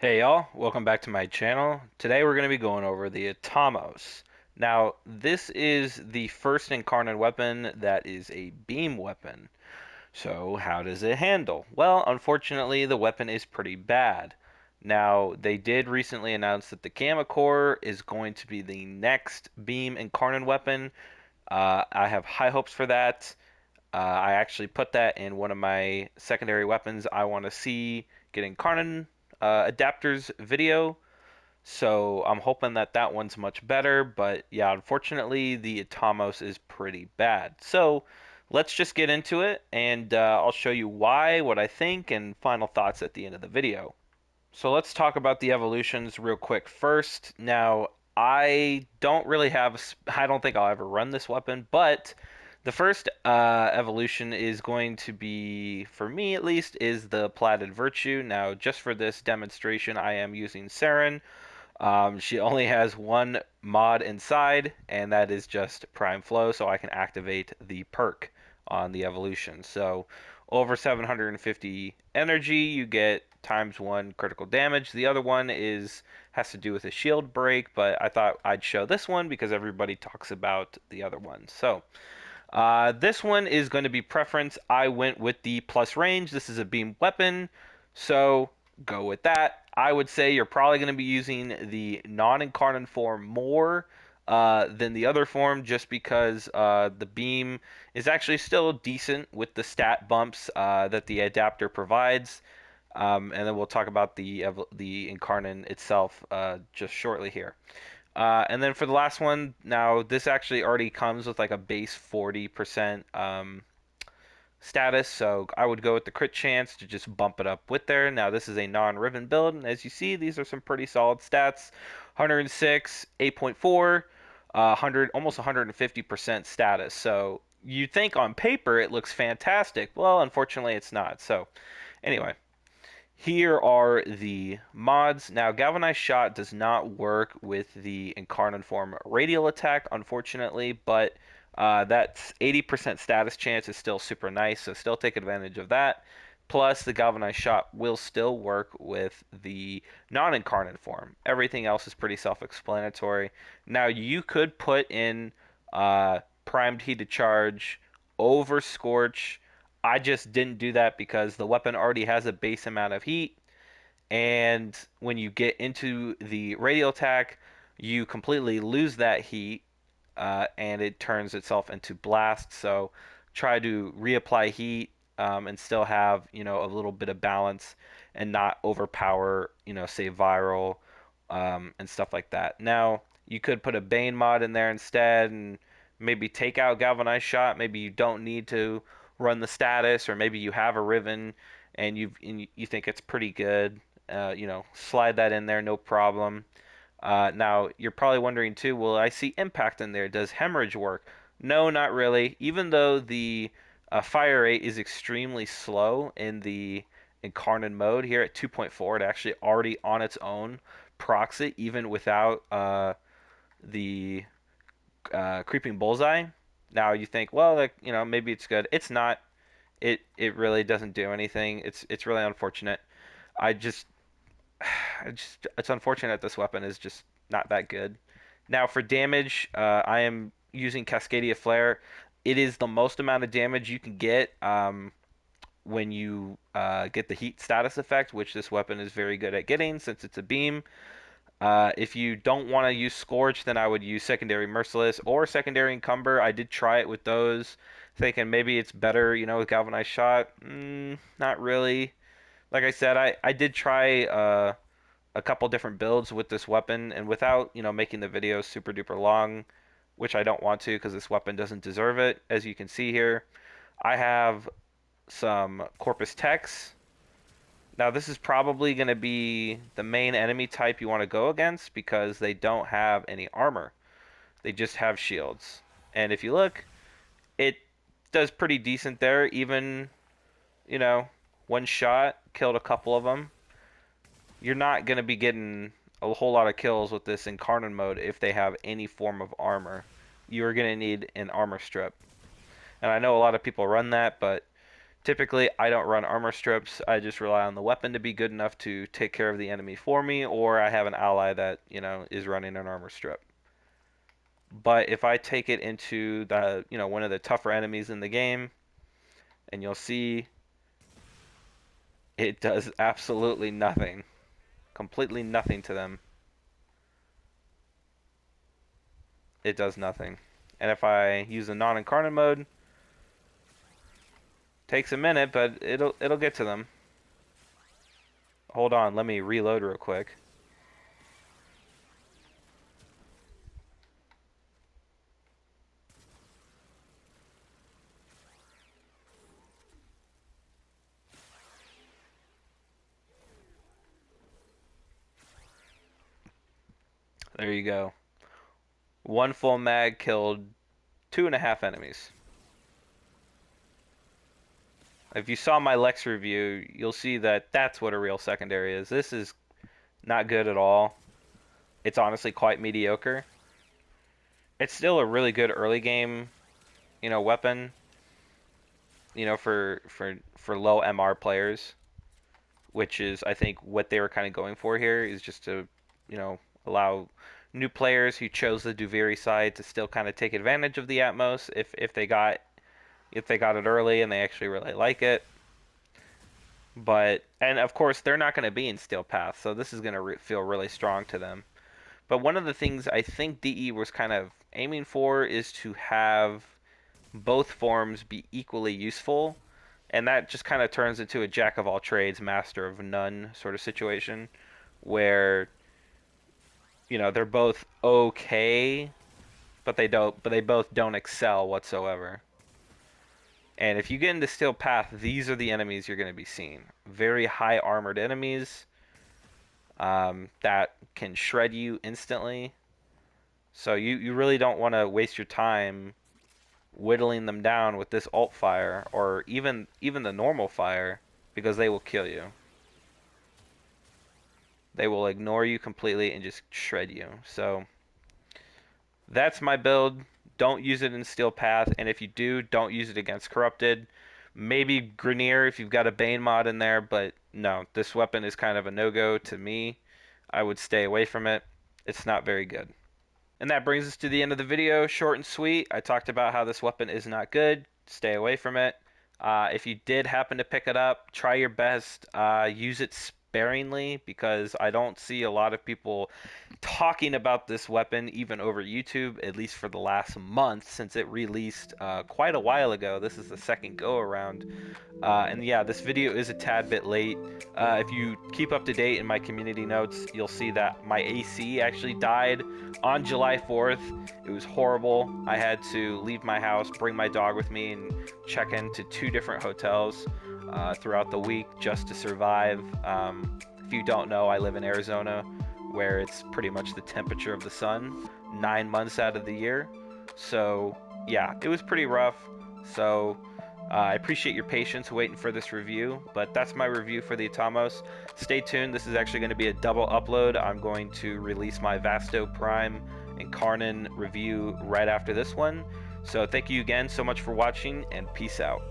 Hey y'all, welcome back to my channel. Today we're going to be going over the Atomos. Now, this is the first Incarnon weapon that is a beam weapon. So, how does it handle? Well, unfortunately, the weapon is pretty bad. Now, they did recently announce that the Gamma Core is going to be the next beam Incarnon weapon. I have high hopes for that. I actually put that in one of my secondary weapons I want to see get Incarnon adapters video. So I'm hoping that that one's much better. But yeah, unfortunately, the Atomos is pretty bad. So let's just get into it and I'll show you why, what I think, and final thoughts at the end of the video. So let's talk about the evolutions real quick first. Now, I don't think I'll ever run this weapon, but the first evolution is going to be, for me at least, is the Platted Virtue. Now, just for this demonstration, I am using Saren. She only has one mod inside, and that is just Prime Flow, so I can activate the perk on the evolution. So over 750 energy, you get times one critical damage. The other one is has to do with a shield break, but I thought I'd show this one because everybody talks about the other one. So this one is going to be preference. I went with the plus range. This is a beam weapon, so go with that. I would say you're probably going to be using the non-incarnate form more than the other form, just because the beam is actually still decent with the stat bumps that the adapter provides. And then we'll talk about the incarnate itself just shortly here. And then for the last one, now this actually already comes with like a base 40% status, so I would go with the crit chance to just bump it up with there. Now this is a non-riven build, and as you see, these are some pretty solid stats. 106, 8.4, 100, almost 150% status. So you think on paper it looks fantastic. Well, unfortunately, it's not. So anyway, here are the mods. Now, Galvanized Shot does not work with the Incarnate Form Radial Attack, unfortunately, but that 80% status chance is still super nice, so still take advantage of that. Plus, the Galvanized Shot will still work with the non-incarnate form. Everything else is pretty self-explanatory. Now, you could put in Primed Heated Charge over Scorch. I just didn't do that because the weapon already has a base amount of heat, and when you get into the radial attack, you completely lose that heat, and it turns itself into blast. So try to reapply heat and still have a little bit of balance and not overpower say viral and stuff like that. Now you could put a Bane mod in there instead and maybe take out Galvanized Shot. Maybe you don't need to run the status, or maybe you have a Riven and you think it's pretty good. Slide that in there, no problem. Now, you're probably wondering too, well, I see impact in there. Does hemorrhage work? No, not really. Even though the fire rate is extremely slow in the incarnate mode here at 2.4, it actually already on its own procs it even without the creeping bullseye. Now you think, well, like, maybe it's good. It's not. It really doesn't do anything. It's really unfortunate. I just it's unfortunate this weapon is just not that good. Now for damage, I am using Cascadia Flare. It is the most amount of damage you can get when you get the heat status effect, which this weapon is very good at getting since it's a beam. If you don't want to use Scorch, then I would use Secondary Merciless or Secondary Encumber. I did try it with those, thinking maybe it's better, with Galvanized Shot. Not really. Like I said, I did try a couple different builds with this weapon, and without making the video super duper long, which I don't want to because this weapon doesn't deserve it. As you can see here, I have some Corpus Tex. Now this is probably going to be the main enemy type you want to go against because they don't have any armor. They just have shields. And if you look, it does pretty decent there. Even, you know, one shot killed a couple of them. You're not going to be getting a whole lot of kills with this Incarnate mode if they have any form of armor. You're going to need an armor strip. And I know a lot of people run that, but Typically, I don't run armor strips. I just rely on the weapon to be good enough to take care of the enemy for me, or I have an ally that, is running an armor strip. But if I take it into one of the tougher enemies in the game, and you'll see it does absolutely nothing. Completely nothing to them. It does nothing. And if I use the non-incarnate mode, takes a minute, but it'll get to them. Hold on, let me reload real quick. There you go. One full mag killed 2.5 enemies. If you saw my Lex review, you'll see that that's what a real secondary is. This is not good at all. It's honestly quite mediocre. It's still a really good early game, weapon, for low MR players, which is I think what they were kind of going for here is just to, allow new players who chose the Duviri side to still kind of take advantage of the Atmos if they got it early and they actually really like it. And of course they're not going to be in Steel Path, so this is going to feel really strong to them. But one of the things I think DE was kind of aiming for is to have both forms be equally useful, and that just kind of turns into a jack of all trades, master of none sort of situation, where they're both okay, but they both don't excel whatsoever. And if you get into Steel Path, these are the enemies you're going to be seeing. Very high armored enemies that can shred you instantly. So you really don't want to waste your time whittling them down with this alt fire or even the normal fire, because they will kill you. They will ignore you completely and just shred you. So that's my build. Don't use it in Steel Path, and if you do, don't use it against Corrupted. Maybe Grineer if you've got a Bane mod in there, but no, this weapon is kind of a no-go to me. I would stay away from it. It's not very good. And that brings us to the end of the video. Short and sweet. I talked about how this weapon is not good. Stay away from it. If you did happen to pick it up, try your best. Use it sparingly, because I don't see a lot of people talking about this weapon even over YouTube, at least for the last month since it released quite a while ago. This is the second go around. And yeah, this video is a tad bit late. If you keep up to date in my community notes, you'll see that my AC actually died on July 4th. It was horrible. I had to leave my house, bring my dog with me, and check into 2 different hotels throughout the week just to survive. If you don't know, I live in Arizona, where it's pretty much the temperature of the sun 9 months out of the year. So yeah, it was pretty rough. So I appreciate your patience waiting for this review, but that's my review for the Atomos. Stay tuned. This is actually going to be a double upload. I'm going to release my Vasto Prime Incarnon review right after this one. So thank you again so much for watching, and peace out.